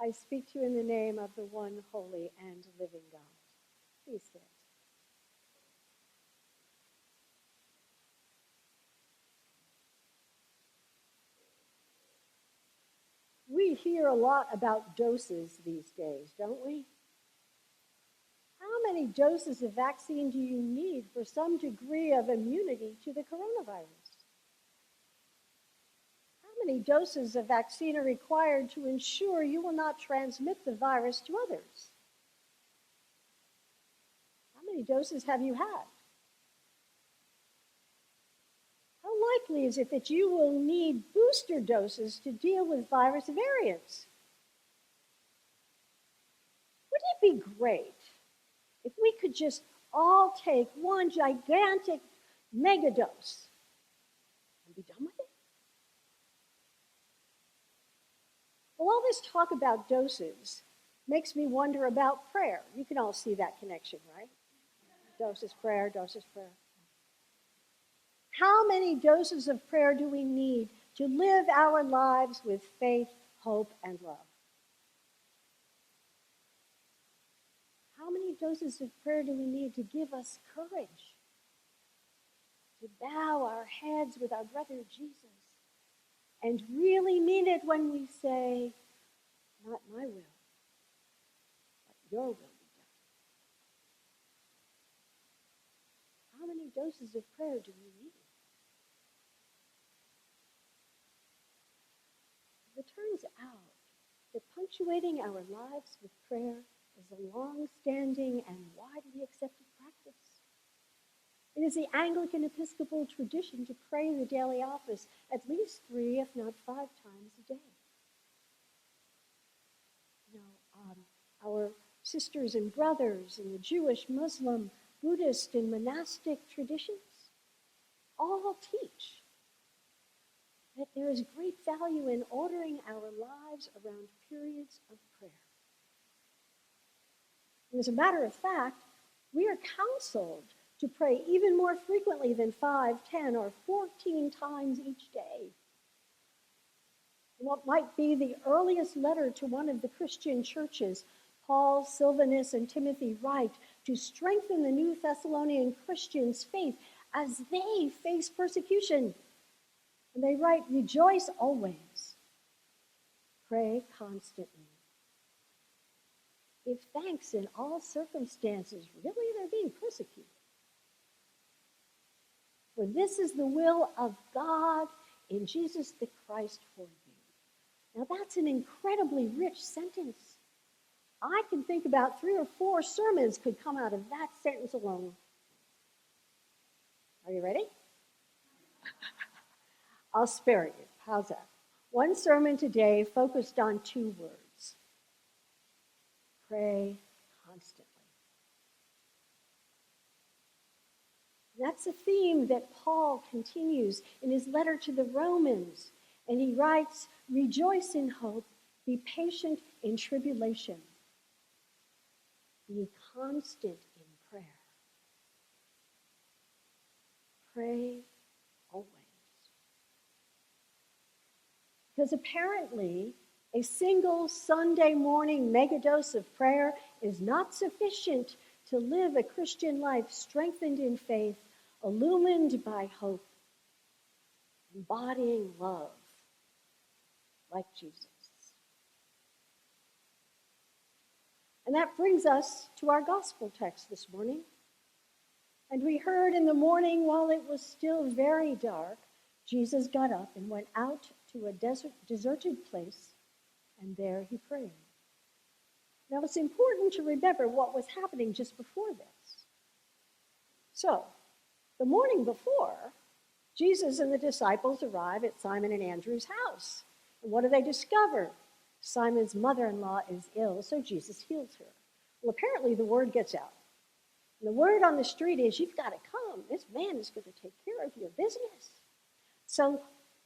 I speak to you in the name of the one holy and living God. Please stand. We hear a lot about doses these days, don't we? How many doses of vaccine do you need for some degree of immunity to the coronavirus? How many doses of vaccine are required to ensure you will not transmit the virus to others? How many doses have you had? How likely is it that you will need booster doses to deal with virus variants? Wouldn't it be great if we could just all take one gigantic megadose and be done with it? Well, all this talk about doses makes me wonder about prayer. You can all see that connection, right? Doses, prayer, doses, prayer. How many doses of prayer do we need to live our lives with faith, hope, and love? How many doses of prayer do we need to give us courage to bow our heads with our brother Jesus and really mean it when we say, not my will, but your will be done? How many doses of prayer do we need? It turns out that punctuating our lives with prayer is a long-standing and widely accepted practice. It is the Anglican Episcopal tradition to pray the daily office at least 3, if not 5 times a day. Our sisters and brothers in the Jewish, Muslim, Buddhist, and monastic traditions all teach that there is great value in ordering our lives around periods of prayer. And as a matter of fact, we are counseled to pray even more frequently than 5, 10, or 14 times each day. What might be the earliest letter to one of the Christian churches, Paul, Silvanus, and Timothy write to strengthen the New Thessalonian Christians' faith as they face persecution. And they write, rejoice always, pray constantly. Give thanks in all circumstances. Really, they're being persecuted. For this is the will of God in Jesus the Christ for you. Now that's an incredibly rich sentence. I can think about 3 or 4 sermons could come out of that sentence alone. Are you ready? I'll spare you. How's that? One sermon today focused on 2 words. Pray constantly. That's a theme that Paul continues in his letter to the Romans. And he writes, rejoice in hope, be patient in tribulation. Be constant in prayer. Pray always. Because apparently, a single Sunday morning megadose of prayer is not sufficient to live a Christian life strengthened in faith, illumined by hope, embodying love like Jesus. And that brings us to our gospel text this morning. And we heard in the morning, while it was still very dark, Jesus got up and went out to a deserted place, and there he prayed. Now, it's important to remember what was happening just before this. So, the morning before, Jesus and the disciples arrive at Simon and Andrew's house. And what do they discover? Simon's mother-in-law is ill, so Jesus heals her. Well, apparently the word gets out. And the word on the street is, you've got to come. This man is going to take care of your business. So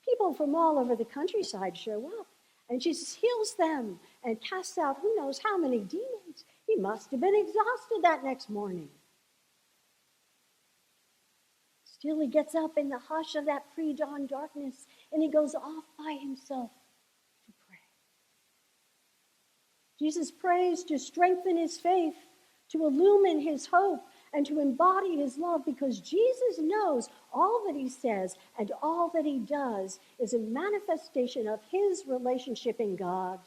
people from all over the countryside show up, and Jesus heals them and casts out who knows how many demons. He must have been exhausted that next morning. Still, he gets up in the hush of that pre-dawn darkness, and he goes off by himself to pray. Jesus prays to strengthen his faith, to illumine his hope, and to embody his love, because Jesus knows all that he says and all that he does is a manifestation of his relationship in God.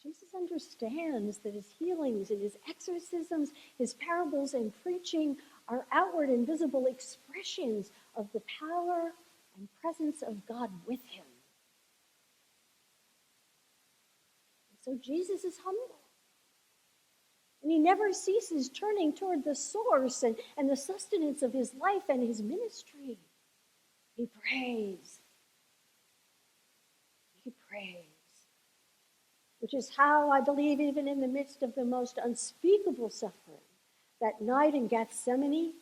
Jesus understands that his healings and his exorcisms, his parables and preaching are outward and visible expressions of the power and presence of God with him. So Jesus is humble. And he never ceases turning toward the source and the sustenance of his life and his ministry. He prays. He prays. Which is how I believe, even in the midst of the most unspeakable suffering, that night in Gethsemane,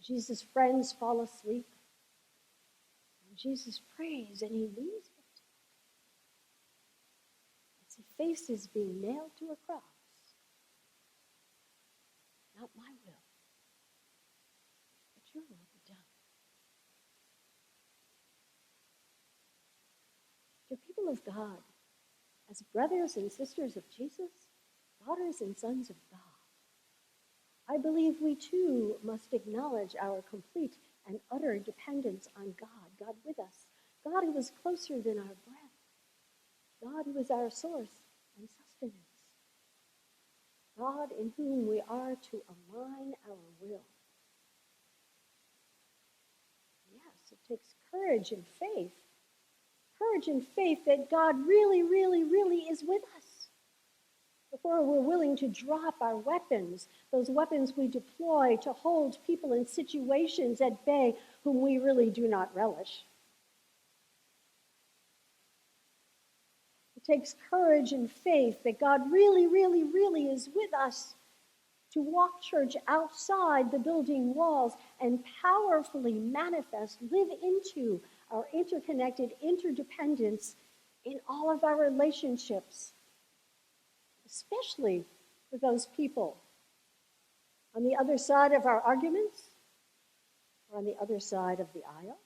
Jesus' friends fall asleep. And Jesus prays and he leaves it. He faces being nailed to a cross. Not my will, but your will be done. Dear people of God, as brothers and sisters of Jesus, daughters and sons of God, I believe we too must acknowledge our complete and utter dependence on God, God with us, God who is closer than our breath, God who is our source and sustenance, God in whom we are to align our will. Yes, it takes courage and faith that God really, really, really is with us before we're willing to drop our weapons, those weapons we deploy to hold people in situations at bay whom we really do not relish. It takes courage and faith that God really, really, really is with us to walk church outside the building walls and powerfully manifest, live into our interconnected interdependence in all of our relationships, especially with those people on the other side of our arguments or on the other side of the aisle.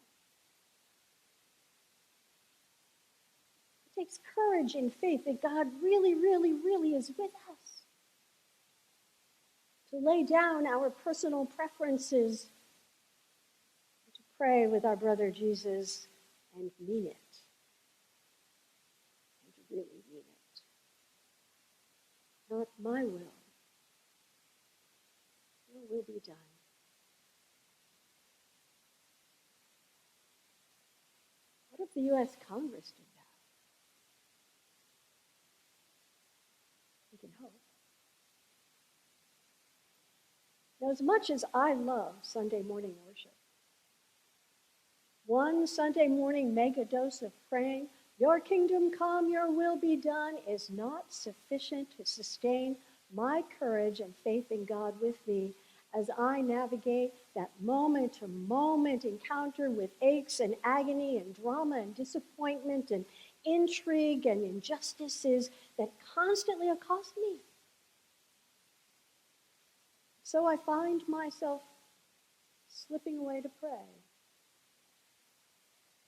It takes courage and faith that God really, really, really is with us, to lay down our personal preferences, and to pray with our brother Jesus and mean it, and to really mean it. Not my will, your will be done. What if the U.S. Congress did that? We can hope. Now, as much as I love Sunday morning worship, one Sunday morning mega dose of praying, your kingdom come, your will be done, is not sufficient to sustain my courage and faith in God with me as I navigate that moment-to-moment encounter with aches and agony and drama and disappointment and intrigue and injustices that constantly accost me. So I find myself slipping away to pray.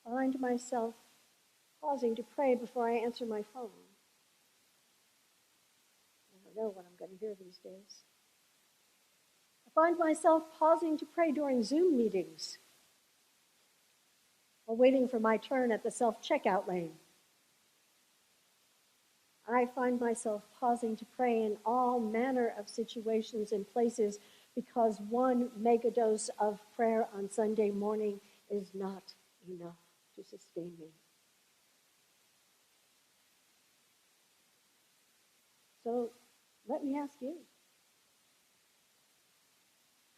Find myself pausing to pray before I answer my phone. I never know what I'm going to hear these days. I find myself pausing to pray during Zoom meetings while waiting for my turn at the self-checkout lane. I find myself pausing to pray in all manner of situations and places because one megadose of prayer on Sunday morning is not enough to sustain me. So let me ask you,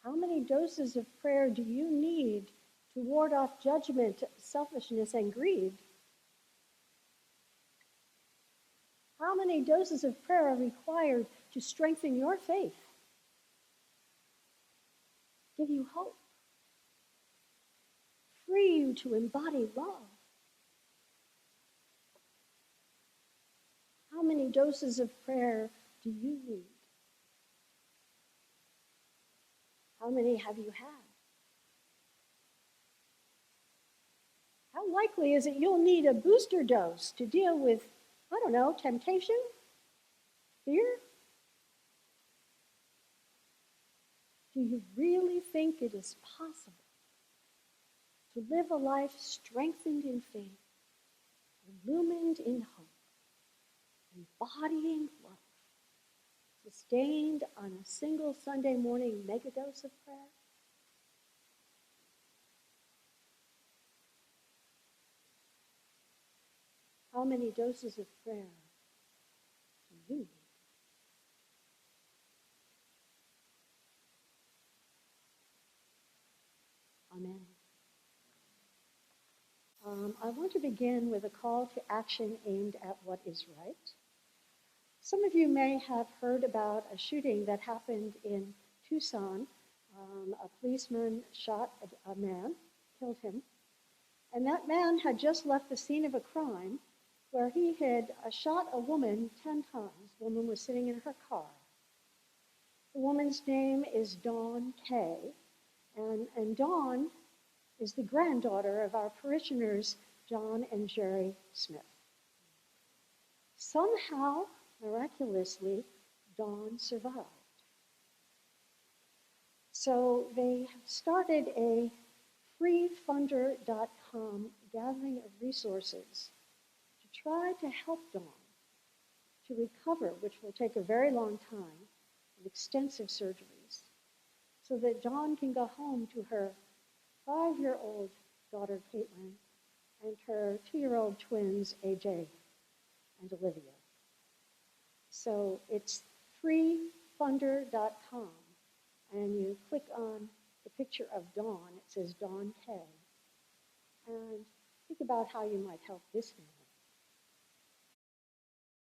how many doses of prayer do you need to ward off judgment, selfishness, and greed? How many doses of prayer are required to strengthen your faith, give you hope, free you to embody love? How many doses of prayer do you need? How many have you had? likely is that you'll need a booster dose to deal with, I don't know, temptation, fear. Do you really think it is possible to live a life strengthened in faith, illumined in hope, embodying love, sustained on a single Sunday morning megadose of prayer? How many doses of prayer do you need? Amen. I want to begin with a call to action aimed at what is right. Some of you may have heard about a shooting that happened in Tucson. A policeman shot a man, killed him, and that man had just left the scene of a crime where he had shot a woman 10 times. The woman was sitting in her car. The woman's name is Dawn Kay, and Dawn is the granddaughter of our parishioners, John and Jerry Smith. Somehow, miraculously, Dawn survived. So they started a freefunder.com gathering of resources to try to help Dawn to recover, which will take a very long time, with extensive surgeries, so that Dawn can go home to her 5-year-old daughter, Caitlin, and her 2-year-old twins, AJ and Olivia. So it's freefunder.com, and you click on the picture of Dawn. It says Dawn Kay, and think about how you might help this family.